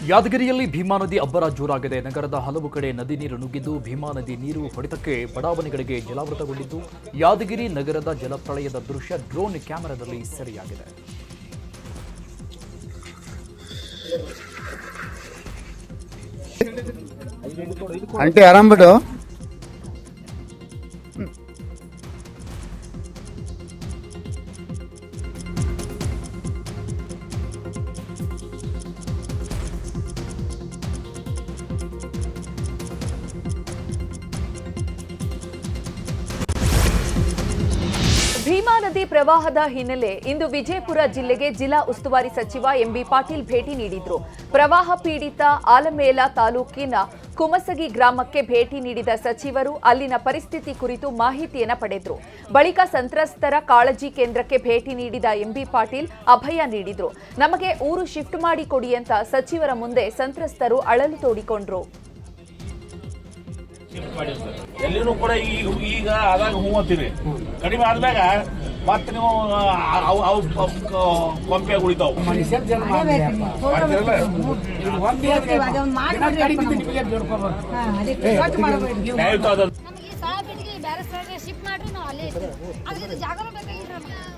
ಯಾದಗಿರಿಯಲ್ಲಿ ಭೀಮಾ ನದಿ ಅಬ್ಬರ ಜೋರಾಗಿದೆ. ನಗರದ ಹಲವು ಕಡೆ ನದಿ ನೀರು ನುಗ್ಗಿದ್ದು ಭೀಮಾ ನದಿ ನೀರು ಹೊಡೆತಕ್ಕೆ ಬಡಾವಣೆಗಳಿಗೆ ಜಲಾವೃತಗೊಂಡಿದ್ದು ಯಾದಗಿರಿ ನಗರದ ಜಲಪ್ರಳಯದ ದೃಶ್ಯ ಡ್ರೋನ್ ಕ್ಯಾಮೆರಾದಲ್ಲಿ ಸೆರೆಯಾಗಿದೆ. ಆಂಟಿ ಆರಾಮ್ ಬಿಡು. ಭೀಮಾ ನದಿ ಪ್ರವಾಹದ ಹಿನ್ನೆಲೆ ಇಂದು ವಿಜಯಪುರ ಜಿಲ್ಲೆಗೆ ಜಿಲ್ಲಾ ಉಸ್ತುವಾರಿ ಸಚಿವ ಎಂಬಿ ಪಾಟೀಲ್ ಭೇಟಿ ನೀಡಿದ್ರು. ಪ್ರವಾಹ ಪೀಡಿತ ಆಲಮೇಲ ತಾಲೂಕಿನ ಕುಮಸಗಿ ಗ್ರಾಮಕ್ಕೆ ಭೇಟಿ ನೀಡಿದ ಸಚಿವರು ಅಲ್ಲಿನ ಪರಿಸ್ಥಿತಿ ಕುರಿತು ಮಾಹಿತಿಯನ್ನು ಪಡೆದರು. ಬಳಿಕ ಸಂತ್ರಸ್ತರ ಕಾಳಜಿ ಕೇಂದ್ರಕ್ಕೆ ಭೇಟಿ ನೀಡಿದ ಎಂಬಿ ಪಾಟೀಲ್ ಅಭಯ ನೀಡಿದ್ರು. ನಮಗೆ ಊರು ಶಿಫ್ಟ್ ಮಾಡಿ ಕೊಡಿ ಅಂತ ಸಚಿವರ ಮುಂದೆ ಸಂತ್ರಸ್ತರು ಅಳಲು ತೋಡಿಕೊಂಡ್ರು. ಎಲ್ಲಿನೂ ಕೂಡ ಈಗ ಆದಾಗ ಹೂ ಅಂತೀರಿ, ಕಡಿಮೆ ಆದ್ಮ್ಯಾಗ ಮತ್ತೆ ನೀವು ಕೊಂಪೆ ಉಳಿತಾವ.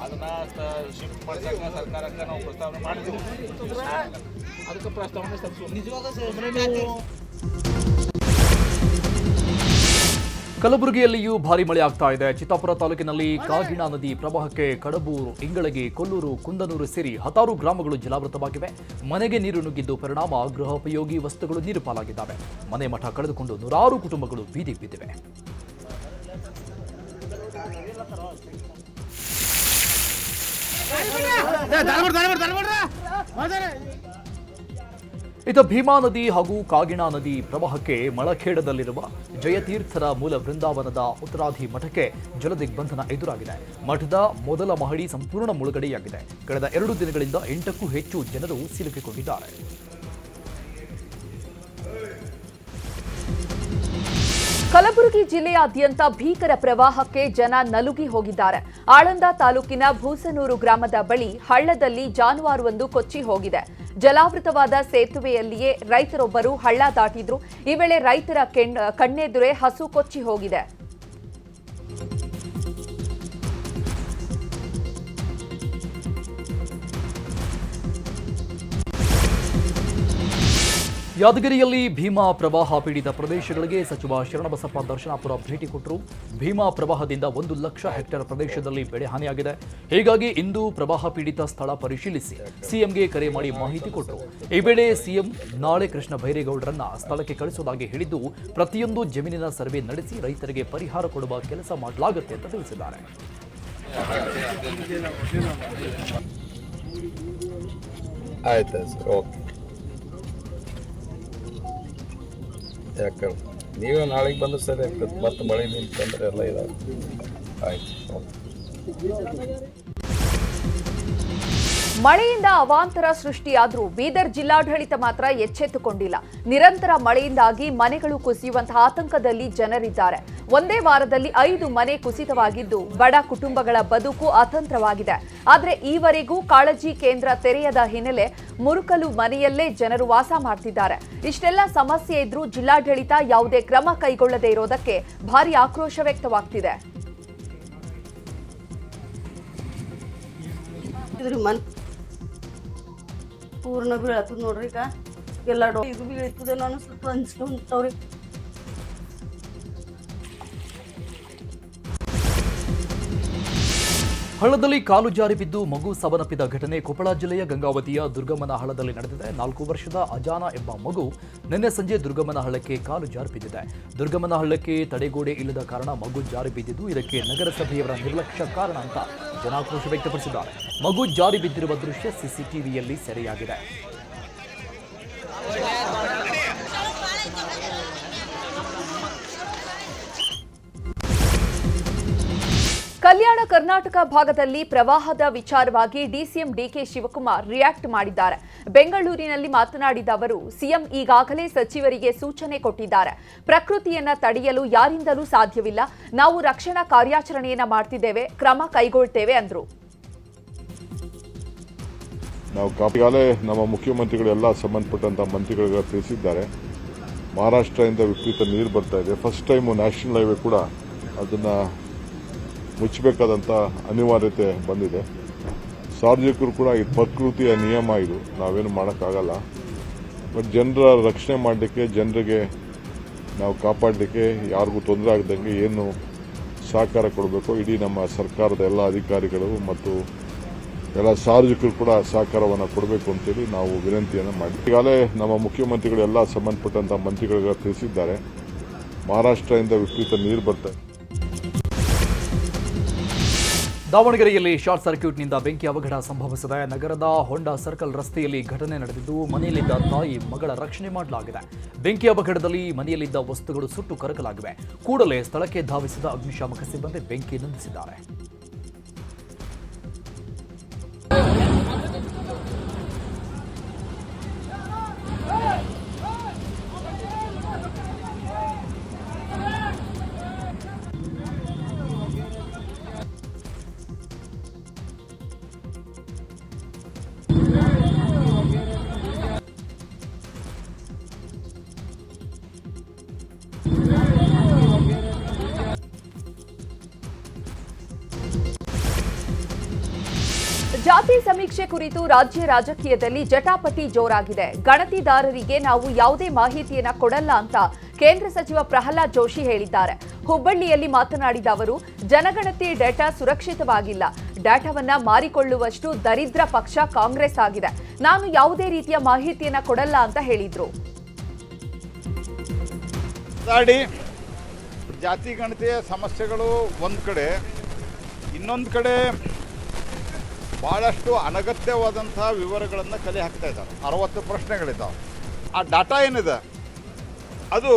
ಅದನ್ನ ಶಿಫ್ಟ್ ಮಾಡಿದಾಗ ಸರ್ಕಾರಕ್ಕೆ ನಾವು ಪ್ರಸ್ತಾವನೆ ಮಾಡಿದ್ವಿ. ಅದಕ್ಕೆ ಪ್ರಸ್ತಾವನೆ ಕಲಬುರಗಿಯಲ್ಲಿಯೂ ಭಾರಿ ಮಳೆ ಆಗ್ತಾ ಇದೆ. ಚಿತ್ತಾಪುರ ತಾಲೂಕಿನಲ್ಲಿ ಕಾಗಿಣಾ ನದಿ ಪ್ರವಾಹಕ್ಕೆ ಕಡಬೂರು, ಇಂಗಳಗಿ, ಕೊಲ್ಲೂರು, ಕುಂದನೂರು ಸೇರಿ 16 ಗ್ರಾಮಗಳು ಜಲಾವೃತವಾಗಿವೆ. ಮನೆಗೆ ನೀರು ನುಗ್ಗಿದ್ದು ಪರಿಣಾಮ ಗೃಹೋಪಯೋಗಿ ವಸ್ತುಗಳು ನೀರು ಪಾಲಾಗಿದ್ದಾವೆ. ಮನೆ ಮಠ ಕಳೆದುಕೊಂಡು 100 ಕುಟುಂಬಗಳು ಬೀದಿಗೆ ಬಿದ್ದಿವೆ. ಇತ ಭೀಮಾ ನದಿ ಹಾಗೂ ಕಾಗಿಣಾ ನದಿ ಪ್ರವಾಹಕ್ಕೆ ಮಳಖೇಡದಲ್ಲಿರುವ ಜಯತೀರ್ಥರ ಮೂಲ ವೃಂದಾವನದ ಉತ್ತರಾಧಿ ಮಠಕ್ಕೆ ಜಲದಿಗ್ಬಂಧನ ಎದುರಾಗಿದೆ. ಮಠದ ಮೊದಲ ಮಹಡಿ ಸಂಪೂರ್ಣ ಮುಳುಗಡೆಯಾಗಿದೆ. ಕಳೆದ 2 ದಿನಗಳಿಂದ 8ಕ್ಕೂ ಹೆಚ್ಚು ಜನರು ಸಿಲುಕಿಕೊಂಡಿದ್ದಾರೆ. ಕಲಬುರಗಿ ಜಿಲ್ಲೆಯಾದ್ಯಂತ ಭೀಕರ ಪ್ರವಾಹಕ್ಕೆ ಜನ ನಲುಗಿ ಹೋಗಿದ್ದಾರೆ. ಆಳಂದ ತಾಲೂಕಿನ ಭೂಸನೂರು ಗ್ರಾಮದ ಬಳಿ ಹಳ್ಳದಲ್ಲಿ ಜಾನುವಾರುವೊಂದು ಕೊಚ್ಚಿ ಹೋಗಿದೆ. ಜಲಾವೃತವಾದ ಸೇತುವೆಯಲ್ಲಿಯೇ ರೈತರೊಬ್ಬರು ಹಳ್ಳ ದಾಟಿದ್ರು. ಈ ವೇಳೆ ರೈತರ ಕಣ್ಣೆದುರೇ ಹಸು ಕೊಚ್ಚಿ ಹೋಗಿದೆ. ಯಾದಗಿರಿಯಲ್ಲಿ ಭೀಮಾ ಪ್ರವಾಹ ಪೀಡಿತ ಪ್ರದೇಶಗಳಿಗೆ ಸಚಿವ ಶರಣಬಸಪ್ಪ ದರ್ಶನಾಪುರ ಭೇಟಿ ಕೊಟ್ಟರು. ಭೀಮಾ ಪ್ರವಾಹದಿಂದ 1 ಲಕ್ಷ ಹೆಕ್ಟೇರ್ ಪ್ರದೇಶದಲ್ಲಿ ಬೆಳೆ ಹಾನಿಯಾಗಿದೆ. ಹೀಗಾಗಿ ಇಂದು ಪ್ರವಾಹ ಪೀಡಿತ ಸ್ಥಳ ಪರಿಶೀಲಿಸಿ ಸಿಎಂಗೆ ಕರೆ ಮಾಡಿ ಮಾಹಿತಿ ಕೊಟ್ಟರು. ಈ ವೇಳೆ ಸಿಎಂ ನಾಳೆ ಕೃಷ್ಣ ಬೈರೇಗೌಡರನ್ನ ಸ್ಥಳಕ್ಕೆ ಕಳಿಸುವುದಾಗಿ ಹೇಳಿದ್ದು, ಪ್ರತಿಯೊಂದು ಜಮೀನಿನ ಸರ್ವೆ ನಡೆಸಿ ರೈತರಿಗೆ ಪರಿಹಾರ ಕೊಡುವ ಕೆಲಸ ಮಾಡಲಾಗುತ್ತೆ ಅಂತ ತಿಳಿಸಿದ್ದಾರೆ. ಆಯ್ತು ಸರ್, ಓಕೆ. ಯಾಕಂದ್ರೆ ನೀವೇ ನಾಳೆಗೆ ಬಂದ್ರೆ ಸರಿ ಆಗ್ತದೆ. ಮತ್ತೆ ಮಳೆ ನಿಂತಂದ್ರೆ ಎಲ್ಲ ಇದಾಗ್ತದೆ. ಆಯ್ತು. ಮಳೆಯಿಂದ ಅವಾಂತರ ಸೃಷ್ಟಿಯಾದರೂ ಬೀದರ್ ಜಿಲ್ಲಾಡಳಿತ ಮಾತ್ರ ಎಚ್ಚೆತ್ತುಕೊಂಡಿಲ್ಲ. ನಿರಂತರ ಮಳೆಯಿಂದಾಗಿ ಮನೆಗಳು ಕುಸಿಯುವಂತಹ ಆತಂಕದಲ್ಲಿ ಜನರಿದ್ದಾರೆ. ಒಂದೇ ವಾರದಲ್ಲಿ 5 ಮನೆ ಕುಸಿತವಾಗಿದ್ದು ಬಡ ಕುಟುಂಬಗಳ ಬದುಕು ಅತಂತ್ರವಾಗಿದೆ. ಆದರೆ ಈವರೆಗೂ ಕಾಳಜಿ ಕೇಂದ್ರ ತೆರೆಯದ ಹಿನ್ನೆಲೆ ಮುರುಕಲು ಮನೆಯಲ್ಲೇ ಜನರು ವಾಸ ಮಾಡ್ತಿದ್ದಾರೆ. ಇಷ್ಟೆಲ್ಲ ಸಮಸ್ಯೆ ಇದ್ರೂ ಜಿಲ್ಲಾಡಳಿತ ಯಾವುದೇ ಕ್ರಮ ಕೈಗೊಳ್ಳದೇ ಇರೋದಕ್ಕೆ ಭಾರಿ ಆಕ್ರೋಶ ವ್ಯಕ್ತವಾಗ್ತಿದೆ. ಪೂರ್ಣ ಬೀಳತ್ತದ ನೋಡ್ರಿ. ಈಗ ಎಲ್ಲ ಇದು ಬೀಳ್ತದೇನೋ ಅನಿಸ್ತು ಅನ್ಸ್ಕೊಂತವ್ರಿ. ಹಳ್ಳದಲ್ಲಿ ಕಾಲು ಜಾರಿ ಬಿದ್ದು ಮಗು ಸಾವನ್ನಪ್ಪಿದ ಘಟನೆ ಕೊಪ್ಪಳ ಜಿಲ್ಲೆಯ ಗಂಗಾವತಿಯ ದುರ್ಗಮ್ಮನ ಹಳ್ಳದಲ್ಲಿ ನಡೆದಿದೆ. 4 ವರ್ಷದ ಅಜಾನ ಎಂಬ ಮಗು ನಿನ್ನೆ ಸಂಜೆ ದುರ್ಗಮ್ಮನ ಹಳ್ಳಕ್ಕೆ ಕಾಲು ಜಾರಿ ಬಿದ್ದಿದೆ. ದುರ್ಗಮ್ಮನ ಹಳ್ಳಕ್ಕೆ ತಡೆಗೋಡೆ ಇಲ್ಲದ ಕಾರಣ ಮಗು ಜಾರಿ ಬಿದ್ದಿದ್ದು ಇದಕ್ಕೆ ನಗರಸಭೆಯವರ ನಿರ್ಲಕ್ಷ್ಯ ಕಾರಣ ಅಂತ ಜನಾಕ್ರೋಶ ವ್ಯಕ್ತಪಡಿಸಿದ್ದಾರೆ. ಮಗು ಜಾರಿ ಬಿದ್ದಿರುವ ದೃಶ್ಯ ಸಿಸಿಟಿವಿಯಲ್ಲಿ ಸೆರೆಯಾಗಿದೆ. ಕಲ್ಯಾಣ ಕರ್ನಾಟಕ ಭಾಗದಲ್ಲಿ ಪ್ರವಾಹದ ವಿಚಾರವಾಗಿ ಡಿಸಿಎಂ ಡಿಕೆ ಶಿವಕುಮಾರ್ ರಿಯಾಕ್ಟ್ ಮಾಡಿದ್ದಾರೆ. ಬೆಂಗಳೂರಿನಲ್ಲಿ ಮಾತನಾಡಿದ ಅವರು, ಸಿಎಂ ಈಗಾಗಲೇ ಸಚಿವರಿಗೆ ಸೂಚನೆ ಕೊಟ್ಟಿದ್ದಾರೆ. ಪ್ರಕೃತಿಯನ್ನ ತಡೆಯಲು ಯಾರಿಂದಲೂ ಸಾಧ್ಯವಿಲ್ಲ. ನಾವು ರಕ್ಷಣಾ ಕಾರ್ಯಾಚರಣೆಯನ್ನ ಮಾಡ್ತಿದ್ದೇವೆ, ಕ್ರಮ ಕೈಗೊಳ್ತೇವೆ ಅಂದ್ರು. ನಾವು ಈಗಾಗಲೇ ನಮ್ಮ ಮುಖ್ಯಮಂತ್ರಿಗಳೆಲ್ಲ ಸಂಬಂಧಪಟ್ಟಂಥ ಮಂತ್ರಿಗಳಿಗೆ ತಿಳಿಸಿದ್ದಾರೆ. ಮಹಾರಾಷ್ಟ್ರದಿಂದ ವಿಪರೀತ ನೀರು ಬರ್ತಾ ಇದೆ. ಫಸ್ಟ್ ಟೈಮು ನ್ಯಾಷನಲ್ ಹೈವೇ ಕೂಡ ಅದನ್ನು ಮುಚ್ಚಬೇಕಾದಂಥ ಅನಿವಾರ್ಯತೆ ಬಂದಿದೆ. ಸಾರ್ವಜನಿಕರು ಕೂಡ ಇದು ಪ್ರಕೃತಿಯ ನಿಯಮ, ಇದು ನಾವೇನು ಮಾಡೋಕ್ಕಾಗಲ್ಲ. ಬಟ್ ಜನರ ರಕ್ಷಣೆ ಮಾಡಲಿಕ್ಕೆ, ಜನರಿಗೆ ನಾವು ಕಾಪಾಡಲಿಕ್ಕೆ, ಯಾರಿಗೂ ತೊಂದರೆ ಆಗದಂಗೆ ಏನು ಸಹಕಾರ ಕೊಡಬೇಕು ಇಡೀ ನಮ್ಮ ಸರ್ಕಾರದ ಎಲ್ಲ ಅಧಿಕಾರಿಗಳು ಮತ್ತು ಎಲ್ಲ ಸಾರ್ವಜನಿಕರು ಕೂಡ ಸಹಕಾರವನ್ನು ಕೊಡಬೇಕು ಅಂತೇಳಿ ನಾವು ವಿನಂತಿಯನ್ನು ಮಾಡಿದ್ವಿ. ಈಗಾಗಲೇ ನಮ್ಮ ಮುಖ್ಯಮಂತ್ರಿಗಳೆಲ್ಲ ಸಂಬಂಧಪಟ್ಟಂಥ ಮಂತ್ರಿಗಳಿಗೆ ತಿಳಿಸಿದ್ದಾರೆ. ಮಹಾರಾಷ್ಟ್ರದಿಂದ ವಿಪರೀತ ನೀರು ಬರ್ತಾ ಇದೆ. ದಾವಣಗೆರೆಯಲ್ಲಿ ಶಾರ್ಟ್ ಸರ್ಕ್ಯೂಟ್ನಿಂದ ಬೆಂಕಿ ಅವಘಡ ಸಂಭವಿಸಿದೆ. ನಗರದ ಹೊಂಡಾ ಸರ್ಕಲ್ ರಸ್ತೆಯಲ್ಲಿ ಘಟನೆ ನಡೆದಿದ್ದು ಮನೆಯಲ್ಲಿದ್ದ ತಾಯಿ ಮಗಳ ರಕ್ಷಣೆ ಮಾಡಲಾಗಿದೆ. ಬೆಂಕಿ ಅವಘಡದಲ್ಲಿ ಮನೆಯಲ್ಲಿದ್ದ ವಸ್ತುಗಳು ಸುಟ್ಟು ಕರಕಲಾಗಿವೆ. ಕೂಡಲೇ ಸ್ಥಳಕ್ಕೆ ಧಾವಿಸಿದ ಅಗ್ನಿಶಾಮಕ ಸಿಬ್ಬಂದಿ ಬೆಂಕಿ ನಂದಿಸಿದ್ದಾರೆ. ಜಾತಿ ಸಮೀಕ್ಷೆ ಕುರಿತು ರಾಜ್ಯ ರಾಜಕೀಯದಲ್ಲಿ ಜಟಾಪಟಿ ಜೋರಾಗಿದೆ. ಗಣತಿದಾರರಿಗೆ ನಾವು ಯಾವುದೇ ಮಾಹಿತಿಯನ್ನ ಕೊಡಲ್ಲ ಅಂತ ಕೇಂದ್ರ ಸಚಿವ ಪ್ರಹ್ಲಾದ್ ಜೋಶಿ ಹೇಳಿದ್ದಾರೆ. ಹುಬ್ಬಳ್ಳಿಯಲ್ಲಿ ಮಾತನಾಡಿದ ಅವರು, ಜನಗಣತಿ ಡೇಟಾ ಸುರಕ್ಷಿತವಾಗಿಲ್ಲ. ಡೇಟಾವನ್ನ ಮಾರಿಕೊಳ್ಳುವಷ್ಟು ದರಿದ್ರ ಪಕ್ಷ ಕಾಂಗ್ರೆಸ್ ಆಗಿದೆ. ನಾನು ಯಾವುದೇ ರೀತಿಯ ಮಾಹಿತಿಯನ್ನ ಕೊಡಲ್ಲ ಅಂತ ಹೇಳಿದ್ರು. ಜಾತಿ ಗಣತಿಯ ಸಮಸ್ಯೆಗಳು ಒಂದು ಕಡೆ, ಇನ್ನೊಂದು ಕಡೆ ಭಾಳಷ್ಟು ಅನಗತ್ಯವಾದಂಥ ವಿವರಗಳನ್ನು ಕಲೆ ಹಾಕ್ತಾ ಇದ್ದಾರೆ. 60 ಪ್ರಶ್ನೆಗಳಿದ್ದಾವೆ. ಆ ಡಾಟಾ ಏನಿದೆ ಅದು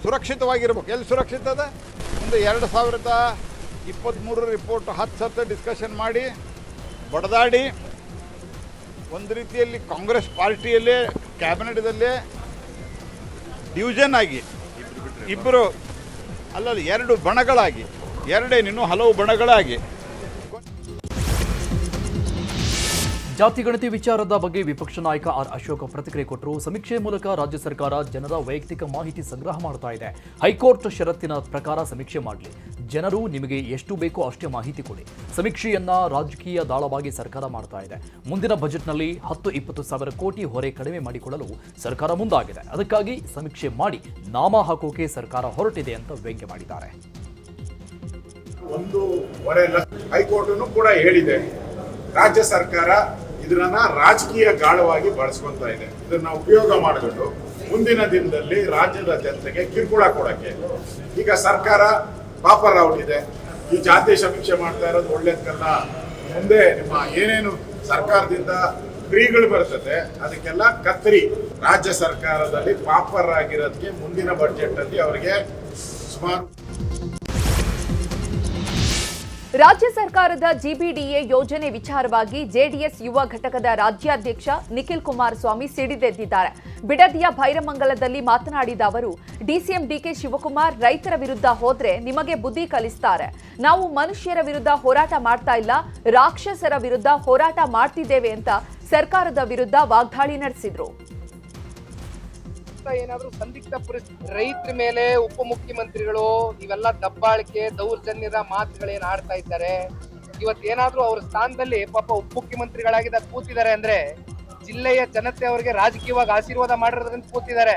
ಸುರಕ್ಷಿತವಾಗಿರ್ಬೇಕು. ಎಲ್ಲಿ ಸುರಕ್ಷಿತ ಅದ? ಒಂದು 2023 ರಿಪೋರ್ಟ್ 10 ಸರ್ತಿ ಡಿಸ್ಕಷನ್ ಮಾಡಿ ಬಡದಾಡಿ ಒಂದು ರೀತಿಯಲ್ಲಿ ಕಾಂಗ್ರೆಸ್ ಪಾರ್ಟಿಯಲ್ಲೇ ಕ್ಯಾಬಿನೆಟ್ದಲ್ಲೇ ಡಿವಿಷನ್ ಆಗಿ ಇಬ್ಬರು ಅಲ್ಲಲ್ಲಿ 2 ಬಣಗಳಾಗಿ, ಎರಡೇನಿನ್ನೂ ಹಲವು ಬಣಗಳಾಗಿ. ಜಾತಿ ಗಣತಿ ವಿಚಾರದ ಬಗ್ಗೆ ವಿಪಕ್ಷ ನಾಯಕ ಆರ್ ಅಶೋಕ್ ಪ್ರತಿಕ್ರಿಯೆ ಕೊಟ್ಟರು. ಸಮೀಕ್ಷೆ ಮೂಲಕ ರಾಜ್ಯ ಸರ್ಕಾರ ಜನರ ವೈಯಕ್ತಿಕ ಮಾಹಿತಿ ಸಂಗ್ರಹ ಮಾಡ್ತಾ ಇದೆ. ಹೈಕೋರ್ಟ್ ಷರತ್ತಿನ ಪ್ರಕಾರ ಸಮೀಕ್ಷೆ ಮಾಡಲಿ. ಜನರು ನಿಮಗೆ ಎಷ್ಟು ಬೇಕೋ ಅಷ್ಟೇ ಮಾಹಿತಿ ಕೊಡಿ. ಸಮೀಕ್ಷೆಯನ್ನ ರಾಜಕೀಯ ದಾಳವಾಗಿ ಸರ್ಕಾರ ಮಾಡ್ತಾ ಇದೆ. ಮುಂದಿನ ಬಜೆಟ್ನಲ್ಲಿ 10-20 ಸಾವಿರ ಕೋಟಿ ಹೊರೆ ಕಡಿಮೆ ಮಾಡಿಕೊಳ್ಳಲು ಸರ್ಕಾರ ಮುಂದಾಗಿದೆ. ಅದಕ್ಕಾಗಿ ಸಮೀಕ್ಷೆ ಮಾಡಿ ನಾಮ ಹಾಕೋಕೆ ಸರ್ಕಾರ ಹೊರಟಿದೆ ಅಂತ ವ್ಯಂಗ್ಯ ಮಾಡಿದ್ದಾರೆ. 1.5 ಹೈಕೋರ್ಟ್ ಕೂಡ ಹೇಳಿದೆ, ರಾಜ್ಯ ಸರ್ಕಾರ ಇದನ್ನ ರಾಜಕೀಯ ಗಾಳವಾಗಿ ಬಳಸ್ಕೊಂತ ಇದೆ. ಇದನ್ನ ಉಪಯೋಗ ಮಾಡಿಕೊಂಡು ಮುಂದಿನ ದಿನದಲ್ಲಿ ರಾಜ್ಯದ ಜನತೆಗೆ ಕಿರುಕುಳ ಕೊಡಕ್ಕೆ ಈಗ ಸರ್ಕಾರ ಪಾಪರ್ ಔಟ್ ಇದೆ. ಈ ಜಾತಿ ಸಮೀಕ್ಷೆ ಮಾಡ್ತಾ ಇರೋದು ಒಳ್ಳೇದಲ್ಲ. ಮುಂದೆ ನಿಮ್ಮ ಏನೇನು ಸರ್ಕಾರದಿಂದ ಫ್ರೀಗಳು ಬರ್ತದೆ ಅದಕ್ಕೆಲ್ಲ ಕತ್ತರಿ. ರಾಜ್ಯ ಸರ್ಕಾರದಲ್ಲಿ ಪಾಪರ್ ಆಗಿರೋದಕ್ಕೆ ಮುಂದಿನ ಬಜೆಟ್ ಅಲ್ಲಿ ಅವರಿಗೆ ಸುಮಾರು ರಾಜ್ಯ ಸರ್ಕಾರದ ಜಿಬಿಡಿಎ ಯೋಜನೆ ವಿಚಾರವಾಗಿ ಜೆಡಿಎಸ್ ಯುವ ಘಟಕದ ರಾಜ್ಯಾಧ್ಯಕ್ಷ ನಿಖಿಲ್ ಕುಮಾರಸ್ವಾಮಿ ಸಿಡಿದೆದ್ದಿದ್ದಾರೆ. ಬಿಡದಿಯ ಭೈರಮಂಗಲದಲ್ಲಿ ಮಾತನಾಡಿದ ಅವರು, ಡಿಸಿಎಂ ಡಿಕೆ ಶಿವಕುಮಾರ್ ರೈತರ ವಿರುದ್ಧ ಹೋದ್ರೆ ನಿಮಗೆ ಬುದ್ಧಿ ಕಲಿಸ್ತಾರೆ. ನಾವು ಮನುಷ್ಯರ ವಿರುದ್ಧ ಹೋರಾಟ ಮಾಡ್ತಾ ಇಲ್ಲ, ರಾಕ್ಷಸರ ವಿರುದ್ಧ ಹೋರಾಟ ಮಾಡ್ತಿದ್ದೇವೆ ಅಂತ ಸರ್ಕಾರದ ವಿರುದ್ಧ ವಾಗ್ದಾಳಿ ನಡೆಸಿದ್ರು. ಏನಾದ್ರೂ ಸಂದಿಗ್ಧ ಪರಿಸ್ಥಿತಿ ರೈತರ ಮೇಲೆ ಉಪಮುಖ್ಯಮಂತ್ರಿಗಳು ಇವೆಲ್ಲ ದಬ್ಬಾಳಿಕೆ ದೌರ್ಜನ್ಯದ ಮಾತುಗಳೇನ್ ಆಡ್ತಾ ಇದ್ದಾರೆ. ಇವತ್ತೇನಾದ್ರೂ ಅವ್ರ ಸ್ಥಾನದಲ್ಲಿ ಪಾಪ ಉಪಮುಖ್ಯಮಂತ್ರಿಗಳಾಗಿದ್ದ ಕೂತಿದ್ದಾರೆ ಅಂದ್ರೆ ಜಿಲ್ಲೆಯ ಜನತೆ ಅವರಿಗೆ ರಾಜಕೀಯವಾಗಿ ಆಶೀರ್ವಾದ ಮಾಡಿರೋದ್ರಿಂದ ಕೂತಿದ್ದಾರೆ.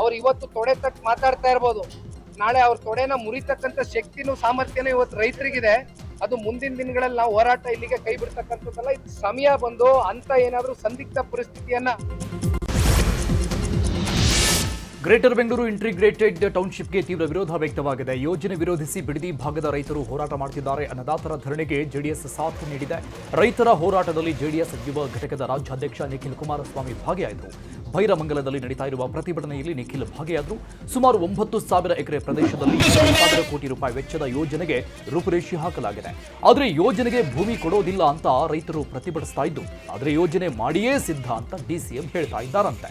ಅವ್ರು ಇವತ್ತು ತೊಡೆ ತಟ್ಟು ಮಾತಾಡ್ತಾ ಇರ್ಬೋದು, ನಾಳೆ ಅವ್ರ ತೊಡೆನ ಮುರಿತಕ್ಕಂಥ ಶಕ್ತಿನೂ ಸಾಮರ್ಥ್ಯನೂ ಇವತ್ತು ರೈತರಿಗಿದೆ. ಅದು ಮುಂದಿನ ದಿನಗಳಲ್ಲಿ ನಾವು ಹೋರಾಟ ಇಲ್ಲಿಗೆ ಕೈ ಬಿಡ್ತಕ್ಕಂಥದ್ದಲ್ಲ. ಸಮಯ ಬಂದು ಅಂತ ಏನಾದ್ರೂ ಸಂದಿಗ್ಧ ಪರಿಸ್ಥಿತಿಯನ್ನ ಗ್ರೇಟರ್ ಬೆಂಗಳೂರು ಇಂಟಿಗ್ರೇಟೆಡ್ ಟೌನ್ಶಿಪ್ಗೆ ತೀವ್ರ ವಿರೋಧ ವ್ಯಕ್ತವಾಗಿದೆ. ಯೋಜನೆ ವಿರೋಧಿಸಿ ಬಿಡದಿ ಭಾಗದ ರೈತರು ಹೋರಾಟ ಮಾಡುತ್ತಿದ್ದಾರೆ. ಅನ್ನದಾತರ ಧರಣಿಗೆ ಜೆಡಿಎಸ್ ಸಾಥ್ ನೀಡಿದೆ. ರೈತರ ಹೋರಾಟದಲ್ಲಿ ಜೆಡಿಎಸ್ ಯುವ ಘಟಕದ ರಾಜ್ಯಾಧ್ಯಕ್ಷ ನಿಖಿಲ್ ಕುಮಾರಸ್ವಾಮಿ ಭಾಗಿಯಾದರು. ಭೈರಮಂಗಲದಲ್ಲಿ ನಡೀತಾ ಇರುವ ಪ್ರತಿಭಟನೆಯಲ್ಲಿ ನಿಖಿಲ್ ಭಾಗಿಯಾದರು. ಸುಮಾರು 9,000 ಎಕರೆ ಪ್ರದೇಶದಲ್ಲಿ 1,000 ಕೋಟಿ ರೂಪಾಯಿ ವೆಚ್ಚದ ಯೋಜನೆಗೆ ರೂಪುರೇಷೆ ಹಾಕಲಾಗಿದೆ. ಆದರೆ ಯೋಜನೆಗೆ ಭೂಮಿ ಕೊಡೋದಿಲ್ಲ ಅಂತ ರೈತರು ಪ್ರತಿಭಟಿಸ್ತಾ ಇದ್ದು, ಆದರೆ ಯೋಜನೆ ಮಾಡಿಯೇ ಸಿದ್ಧ ಅಂತ ಡಿಸಿಎಂ ಹೇಳ್ತಾ ಇದ್ದಾರಂತೆ.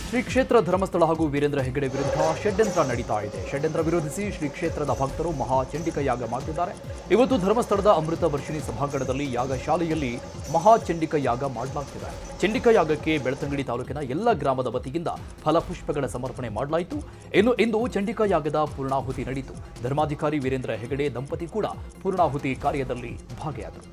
ಶ್ರೀ ಕ್ಷೇತ್ರ ಧರ್ಮಸ್ಥಳ ಹಾಗೂ ವೀರೇಂದ್ರ ಹೆಗ್ಗಡೆ ವಿರುದ್ಧ ಷಡ್ಯಂತ್ರ ನಡೀತಾ ಇದೆ. ಷಡ್ಯಂತ್ರ ವಿರೋಧಿಸಿ ಶ್ರೀ ಕ್ಷೇತ್ರದ ಭಕ್ತರು ಮಹಾ ಚಂಡಿಕ ಯಾಗ ಮಾಡುತ್ತಿದ್ದಾರೆ. ಇವತ್ತು ಧರ್ಮಸ್ಥಳದ ಅಮೃತ ವರ್ಷಿಣಿ ಸಭಾಂಗಣದಲ್ಲಿ ಯಾಗಶಾಲೆಯಲ್ಲಿ ಮಹಾ ಚಂಡಿಕ ಯಾಗ ಮಾಡಲಾಗ್ತಿದೆ. ಚಂಡಿಕ ಯಾಗಕ್ಕೆ ಬೆಳ್ತಂಗಡಿ ತಾಲೂಕಿನ ಎಲ್ಲ ಗ್ರಾಮದ ವತಿಯಿಂದ ಫಲಪುಷ್ಪಗಳ ಸಮರ್ಪಣೆ ಮಾಡಲಾಯಿತು. ಇನ್ನು ಇಂದು ಚಂಡಿಕ ಯಾಗದ ಪೂರ್ಣಾಹುತಿ ನಡೆಯಿತು. ಧರ್ಮಾಧಿಕಾರಿ ವೀರೇಂದ್ರ ಹೆಗ್ಗಡೆ ದಂಪತಿ ಕೂಡ ಪೂರ್ಣಾಹುತಿ ಕಾರ್ಯದಲ್ಲಿ ಭಾಗಿಯಾದರು.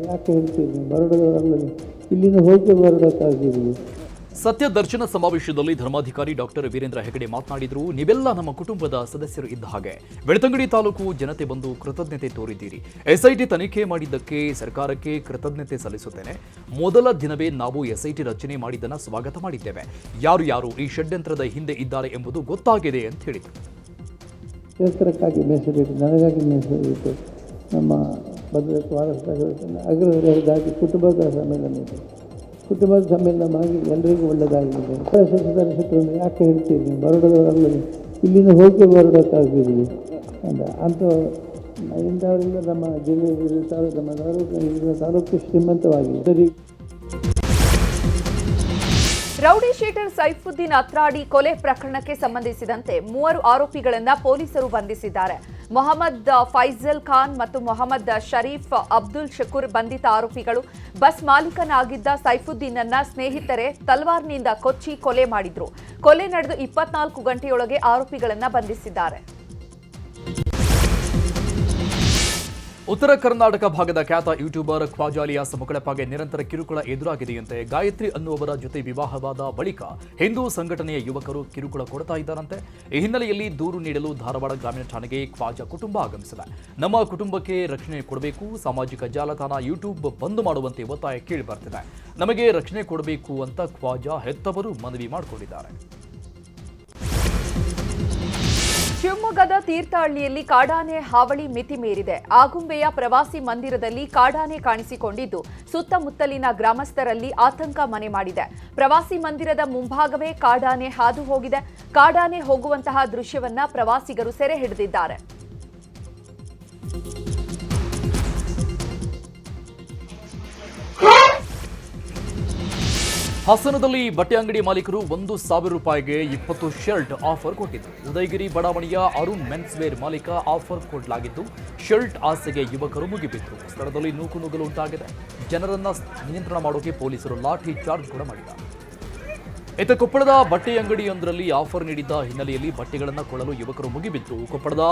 ಯಾಕೆ ಹೇಳ್ತೀವಿ ಬರಡದವರಲ್ಲಿ ಇಲ್ಲಿಂದ ಹೋಗಿ ಬರಡಕ್ಕಾಗಿದ್ದೀವಿ. ಸತ್ಯ ದರ್ಶನ ಸಮಾವೇಶದಲ್ಲಿ ಧರ್ಮಾಧಿಕಾರಿ ಡಾಕ್ಟರ್ ವೀರೇಂದ್ರ ಹೆಗ್ಗಡೆ ಮಾತನಾಡಿದರು. ನೀವೆಲ್ಲ ನಮ್ಮ ಕುಟುಂಬದ ಸದಸ್ಯರು ಇದ್ದ ಹಾಗೆ. ಬೆಳ್ತಂಗಡಿ ತಾಲೂಕು ಜನತೆ ಬಂದು ಕೃತಜ್ಞತೆ ತೋರಿದ್ದೀರಿ. ಎಸ್ಐಟಿ ತನಿಖೆ ಮಾಡಿದ್ದಕ್ಕೆ ಸರ್ಕಾರಕ್ಕೆ ಕೃತಜ್ಞತೆ ಸಲ್ಲಿಸುತ್ತೇನೆ. ಮೊದಲ ದಿನವೇ ನಾವು ಎಸ್ಐಟಿ ರಚನೆ ಮಾಡಿದ್ದನ್ನು ಸ್ವಾಗತ ಮಾಡಿದ್ದೇವೆ. ಯಾರು ಈ ಷಡ್ಯಂತ್ರದ ಹಿಂದೆ ಇದ್ದಾರೆ ಎಂಬುದು ಗೊತ್ತಾಗಿದೆ ಅಂತ ಹೇಳಿದರು. ಕ್ಷೇತ್ರಕ್ಕಾಗಿ ಮೀಸಲಿಟ್ಟು ನನಗಾಗಿ ಮೀಸಲಿಟ್ಟು ನಮ್ಮ ಭದ್ರತೆ ವಾರಸುದಾರರನ್ನು ಅಗ್ರಹಿಗಾಗಿ ಕುಟುಂಬದ ಸಮ್ಮೇಳನ ಇದೆ. ಕುಟುಂಬದ ಸಮ್ಮೇಳನವಾಗಿ ಎಲ್ಲರಿಗೂ ಒಳ್ಳೆಯದಾಗಿದೆ. ಸದಸ್ಯರನ್ನು ಯಾಕೆ ಹೇಳ್ತೀವಿ ಬರಡದವರಲ್ಲಿ ಇಲ್ಲಿಂದ ಹೋಗಿ ಬರಡಕ್ಕಾಗಿದ್ದೀವಿ ಅಂತ ಇಂಥವರಿಂದ ನಮ್ಮ ಜಿಲ್ಲೆ ತಾಲೂಕು ಶ್ರೀಮಂತವಾಗಿದೆ. ಸರಿ. ರೌಡಿ ಶೀಟರ್ ಸೈಫುದ್ದೀನ್ ಅತ್ರಾಡಿ ಕೊಲೆ ಪ್ರಕರಣಕ್ಕೆ ಸಂಬಂಧಿಸಿದಂತೆ 3 ಆರೋಪಿಗಳನ್ನು ಪೊಲೀಸರು ಬಂಧಿಸಿದ್ದಾರೆ. ಮೊಹಮ್ಮದ್ ಫೈಜಲ್ ಖಾನ್ ಮತ್ತು ಮೊಹಮ್ಮದ್ ಶರೀಫ್ ಅಬ್ದುಲ್ ಶಕೂರ್ ಬಂಧಿತ ಆರೋಪಿಗಳು ಬಸ್ ಮಾಲೀಕನಾಗಿದ್ದ ಸೈಫುದ್ದೀನ್ ಅನ್ನ ಸ್ನೇಹಿತರೆ ತಲ್ವಾರ್ನಿಂದ ಕೊಚ್ಚಿ ಕೊಲೆ ಮಾಡಿದ್ರು. ಕೊಲೆ ನಡೆದು 24 ಗಂಟೆಯೊಳಗೆ ಆರೋಪಿಗಳನ್ನು ಬಂಧಿಸಿದ್ದಾರೆ. ಉತ್ತರ ಕರ್ನಾಟಕ ಭಾಗದ ಖ್ಯಾತ ಯೂಟ್ಯೂಬರ್ ಖ್ವಾಜಾ ಇಲಿಯಾಸ್ ಮುಕಳಪ್ಪಗೆ ನಿರಂತರ ಕಿರುಕುಳ ಎದುರಾಗಿದೆಯಂತೆ. ಗಾಯತ್ರಿ ಅನ್ನುವವರ ಜೊತೆ ವಿವಾಹವಾದ ಬಳಿಕ ಹಿಂದೂ ಸಂಘಟನೆಯ ಯುವಕರು ಕಿರುಕುಳ ಕೊಡ್ತಾ ಇದ್ದಾರಂತೆ. ಈ ಹಿನ್ನೆಲೆಯಲ್ಲಿ ದೂರು ನೀಡಲು ಧಾರವಾಡ ಗ್ರಾಮೀಣ ಠಾಣೆಗೆ ಖ್ವಾಜಾ ಕುಟುಂಬ ಆಗಮಿಸಿದೆ. ನಮ್ಮ ಕುಟುಂಬಕ್ಕೆ ರಕ್ಷಣೆ ಕೊಡಬೇಕು, ಸಾಮಾಜಿಕ ಜಾಲತಾಣ ಯೂಟ್ಯೂಬ್ ಬಂದ್ ಮಾಡುವಂತೆ ಒತ್ತಾಯ ಕೇಳಿ ಬರ್ತಿದೆ. ನಮಗೆ ರಕ್ಷಣೆ ಕೊಡಬೇಕು ಅಂತ ಖ್ವಾಜಾ ಹೆತ್ತವರು ಮನವಿ ಮಾಡಿಕೊಂಡಿದ್ದಾರೆ. ಶಿವಮೊಗ್ಗದ ತೀರ್ಥಹಳ್ಳಿಯಲ್ಲಿ ಕಾಡಾನೆ ಹಾವಳಿ ಮಿತಿ ಮೀರಿದೆ. ಆಗುಂಬೆಯ ಪ್ರವಾಸಿ ಮಂದಿರದಲ್ಲಿ ಕಾಡಾನೆ ಕಾಣಿಸಿಕೊಂಡಿದ್ದು ಸುತ್ತಮುತ್ತಲಿನ ಗ್ರಾಮಸ್ಥರಲ್ಲಿ ಆತಂಕ ಮನೆ ಮಾಡಿದೆ. ಪ್ರವಾಸಿ ಮಂದಿರದ ಮುಂಭಾಗವೇ ಕಾಡಾನೆ ಹಾದು ಹೋಗಿದೆ. ಕಾಡಾನೆ ಹೋಗುವಂತಹ ದೃಶ್ಯವನ್ನ ಪ್ರವಾಸಿಗರು ಸೆರೆ ಹಿಡಿದಿದ್ದಾರೆ. ಹಾಸನದಲ್ಲಿ ಬಟ್ಟೆ ಅಂಗಡಿ ಮಾಲೀಕರು 1,000 ರೂಪಾಯಿಗೆ 20 ಶರ್ಟ್ ಆಫರ್ ಕೊಟ್ಟಿದ್ದು. ಉದಯಗಿರಿ ಬಡಾವಣೆಯ ಅರುಣ್ ಮೆನ್ಸ್ವೇರ್ ಮಾಲೀಕ ಆಫರ್ ಕೊಡಲಾಗಿದ್ದು ಶರ್ಟ್ ಆಸೆಗೆ ಯುವಕರು ಮುಗಿಬಿದ್ರು. ಸ್ಥಳದಲ್ಲಿ ನೂಕುನುಗ್ಗಲು ಉಂಟಾಗಿದೆ. ಜನರನ್ನ ನಿಯಂತ್ರಣ ಮಾಡೋಕೆ ಪೊಲೀಸರು ಲಾಠಿ ಚಾರ್ಜ್ ಕೂಡ ಮಾಡಿದ್ದಾರೆ. ಇತ್ತ ಕೊಪ್ಪಳದ ಬಟ್ಟೆ ಅಂಗಡಿಯೊಂದರಲ್ಲಿ ಆಫರ್ ನೀಡಿದ್ದ ಹಿನ್ನೆಲೆಯಲ್ಲಿ ಬಟ್ಟೆಗಳನ್ನು ಕೊಳ್ಳಲು ಯುವಕರು ಮುಗಿಬಿದ್ರು. ಕೊಪ್ಪಳದ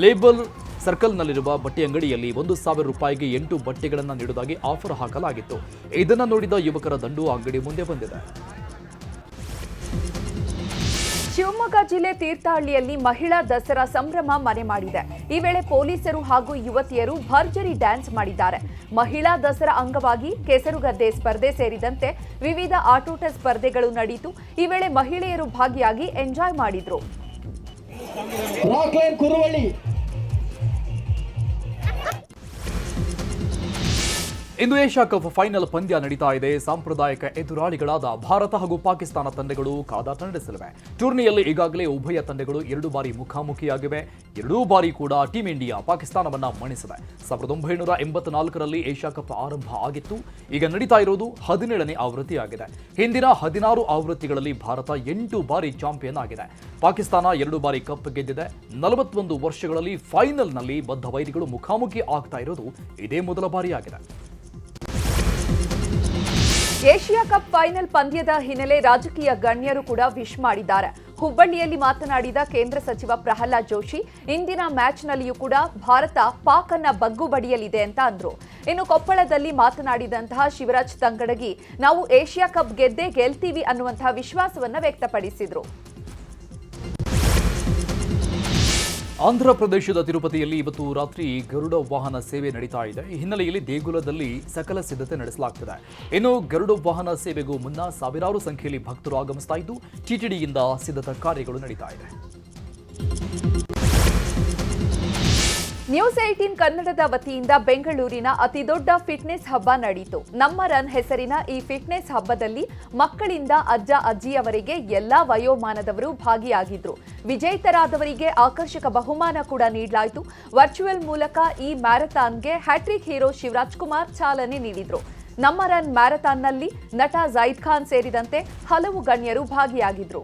ಲೇಬಲ್ ಸರ್ಕಲ್ನಲ್ಲಿರುವ ಬಟ್ಟೆ ಅಂಗಡಿಯಲ್ಲಿ 1,000 ರೂಪಾಯಿಗೆ 8 ಬಟ್ಟೆಗಳನ್ನು ನೀಡುವುದಾಗಿ ಆಫರ್ ಹಾಕಲಾಗಿತ್ತು. ಇದನ್ನು ನೋಡಿದ ಯುವಕರ ದಂಡು ಅಂಗಡಿ ಮುಂದೆ ಬಂದಿದೆ. ಶಿವಮೊಗ್ಗ ಜಿಲ್ಲೆ ತೀರ್ಥಹಳ್ಳಿಯಲ್ಲಿ ಮಹಿಳಾ ದಸರಾ ಸಂಭ್ರಮ ಮನೆ ಮಾಡಿದೆ. ಈ ವೇಳೆ ಪೊಲೀಸರು ಹಾಗೂ ಯುವತಿಯರು ಭರ್ಜರಿ ಡ್ಯಾನ್ಸ್ ಮಾಡಿದ್ದಾರೆ. ಮಹಿಳಾ ದಸರಾ ಅಂಗವಾಗಿ ಕೆಸರುಗದ್ದೆ ಸ್ಪರ್ಧೆ ಸೇರಿದಂತೆ ವಿವಿಧ ಆಟೋಟ ಸ್ಪರ್ಧೆಗಳು ನಡೆಯಿತು. ಈ ವೇಳೆ ಮಹಿಳೆಯರು ಭಾಗಿಯಾಗಿ ಎಂಜಾಯ್ ಮಾಡಿದ್ರು. ಇಂದು ಏಷ್ಯಾ ಕಪ್ ಫೈನಲ್ ಪಂದ್ಯ ನಡೀತಾ ಇದೆ. ಸಾಂಪ್ರದಾಯಿಕ ಎದುರಾಳಿಗಳಾದ ಭಾರತ ಹಾಗೂ ಪಾಕಿಸ್ತಾನ ತಂಡಗಳು ಕಾದಾಟ ನಡೆಸಲಿವೆ. ಟೂರ್ನಿಯಲ್ಲಿ ಈಗಾಗಲೇ ಉಭಯ ತಂಡಗಳು 2 ಬಾರಿ ಮುಖಾಮುಖಿಯಾಗಿವೆ. 2 ಬಾರಿ ಕೂಡ ಟೀಂ ಇಂಡಿಯಾ ಪಾಕಿಸ್ತಾನವನ್ನ ಮಣಿಸಿದೆ. 1984ರಲ್ಲಿ ಏಷ್ಯಾ ಕಪ್ ಆರಂಭ ಆಗಿತ್ತು. ಈಗ ನಡೀತಾ ಇರೋದು 17ನೇ ಆವೃತ್ತಿಯಾಗಿದೆ. ಹಿಂದಿನ 16 ಆವೃತ್ತಿಗಳಲ್ಲಿ ಭಾರತ 8 ಬಾರಿ ಚಾಂಪಿಯನ್ ಆಗಿದೆ. ಪಾಕಿಸ್ತಾನ 2 ಬಾರಿ ಕಪ್ ಗೆದ್ದಿದೆ. 41 ವರ್ಷಗಳಲ್ಲಿ ಫೈನಲ್ನಲ್ಲಿ ಬದ್ಧ ವೈರಿಗಳು ಮುಖಾಮುಖಿ ಆಗ್ತಾ ಇರೋದು ಇದೇ ಮೊದಲ ಬಾರಿಯಾಗಿದೆ. ಏಷ್ಯಾ ಕಪ್ ಫೈನಲ್ ಪಂದ್ಯದ ಹಿನ್ನೆಲೆ ರಾಜಕೀಯ ಗಣ್ಯರು ಕೂಡ ವಿಶ್ ಮಾಡಿದ್ದಾರೆ. ಹುಬ್ಬಳ್ಳಿಯಲ್ಲಿ ಮಾತನಾಡಿದ ಕೇಂದ್ರ ಸಚಿವ ಪ್ರಹ್ಲಾದ್ ಜೋಶಿ, ಇಂದಿನ ಮ್ಯಾಚ್ನಲ್ಲಿಯೂ ಕೂಡ ಭಾರತ ಪಾಕ್ ಅನ್ನ ಬಗ್ಗು ಬಡಿಯಲಿದೆ ಅಂತ ಅಂದ್ರು. ಇನ್ನು ಕೊಪ್ಪಳದಲ್ಲಿ ಮಾತನಾಡಿದಂತಹ ಶಿವರಾಜ್ ತಂಗಡಗಿ, ನಾವು ಏಷ್ಯಾ ಕಪ್ ಗೆದ್ದೇ ಗೆಲ್ತೀವಿ ಅನ್ನುವಂತಹ ವಿಶ್ವಾಸವನ್ನ ವ್ಯಕ್ತಪಡಿಸಿದ್ರು. ಆಂಧ್ರ ಪ್ರದೇಶದ ತಿರುಪತಿಯಲ್ಲಿ ಇವತ್ತು ರಾತ್ರಿ ಗರುಡ ವಾಹನ ಸೇವೆ ನಡೀತಾ ಇದೆ. ಈ ಹಿನ್ನೆಲೆಯಲ್ಲಿ ದೇಗುಲದಲ್ಲಿ ಸಕಲ ಸಿದ್ಧತೆ ನಡೆಸಲಾಗುತ್ತಿದೆ. ಇನ್ನು ಗರುಡ ವಾಹನ ಸೇವೆಗೂ ಮುನ್ನ ಸಾವಿರಾರು ಸಂಖ್ಯೆಯಲ್ಲಿ ಭಕ್ತರು ಆಗಮಿಸ್ತಾ ಇದ್ದು ಟಿಟಿಡಿಯಿಂದ ಸಿದ್ಧತಾ ಕಾರ್ಯಗಳು ನಡೀತಾ ಇದೆ. ನ್ಯೂಸ್ 18 ಕನ್ನಡದ ವತಿಯಿಂದ ಬೆಂಗಳೂರಿನ ಅತಿದೊಡ್ಡ ಫಿಟ್ನೆಸ್ ಹಬ್ಬ ನಡೆಯಿತು. ನಮ್ಮ ರನ್ ಹೆಸರಿನ ಈ ಫಿಟ್ನೆಸ್ ಹಬ್ಬದಲ್ಲಿ ಮಕ್ಕಳಿಂದ ಅಜ್ಜ ಅಜ್ಜಿಯವರೆಗೆ ಎಲ್ಲಾ ವಯೋಮಾನದವರು ಭಾಗಿಯಾಗಿದ್ರು. ವಿಜೇತರಾದವರಿಗೆ ಆಕರ್ಷಕ ಬಹುಮಾನ ಕೂಡ ನೀಡಲಾಯಿತು. ವರ್ಚುವಲ್ ಮೂಲಕ ಈ ಮ್ಯಾರಥಾನ್ಗೆ ಹ್ಯಾಟ್ರಿಕ್ ಹೀರೋ ಶಿವರಾಜ್ ಕುಮಾರ್ ಚಾಲನೆ ನೀಡಿದ್ರು. ನಮ್ಮ ರನ್ ಮ್ಯಾರಥಾನ್ನಲ್ಲಿ ನಟ ಜೈದ್ ಖಾನ್ ಸೇರಿದಂತೆ ಹಲವು ಗಣ್ಯರು ಭಾಗಿಯಾಗಿದ್ರು.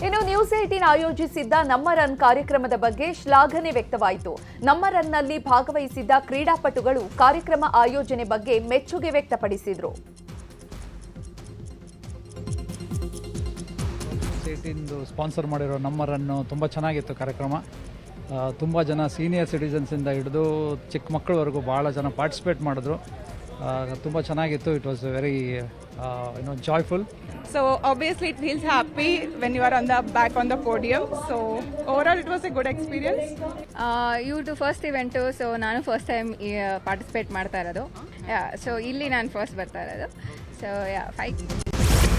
ಇನ್ನು ನ್ಯೂಸ್ 18 ಆಯೋಜಿಸಿದ್ದ ನಮ್ಮ ರನ್ ಕಾರ್ಯಕ್ರಮದ ಬಗ್ಗೆ ಶ್ಲಾಘನೆ ವ್ಯಕ್ತವಾಯಿತು. ನಮ್ಮ ರನ್ನಲ್ಲಿ ಭಾಗವಹಿಸಿದ್ದ ಕ್ರೀಡಾಪಟುಗಳು ಕಾರ್ಯಕ್ರಮ ಆಯೋಜನೆ ಬಗ್ಗೆ ಮೆಚ್ಚುಗೆ ವ್ಯಕ್ತಪಡಿಸಿದರು. ಸ್ಪಾನ್ಸರ್ ಮಾಡಿರೋ ನಮ್ಮ ರನ್ನು ತುಂಬ ಚೆನ್ನಾಗಿತ್ತು ಕಾರ್ಯಕ್ರಮ. ತುಂಬ ಜನ ಸೀನಿಯರ್ ಸಿಟಿಸನ್ಸಿಂದ ಹಿಡಿದು ಚಿಕ್ಕ ಮಕ್ಕಳವರೆಗೂ ಭಾಳ ಜನ ಪಾರ್ಟಿಸಿಪೇಟ್ ಮಾಡಿದ್ರು. ತುಂಬ ಚೆನ್ನಾಗಿತ್ತು. It was very joyful. So obviously it feels happy when you are on the back on the podium. So overall it was a good experience. ಇವ್ರದ್ದು ಫಸ್ಟ್ ಇವೆಂಟು, ಸೊ ನಾನು ಫಸ್ಟ್ ಟೈಮ್ ಪಾರ್ಟಿಸಿಪೇಟ್ ಮಾಡ್ತಾ ಇರೋದು. So ಇಲ್ಲಿ ನಾನು first ಬರ್ತಾ ಇರೋದು. So 5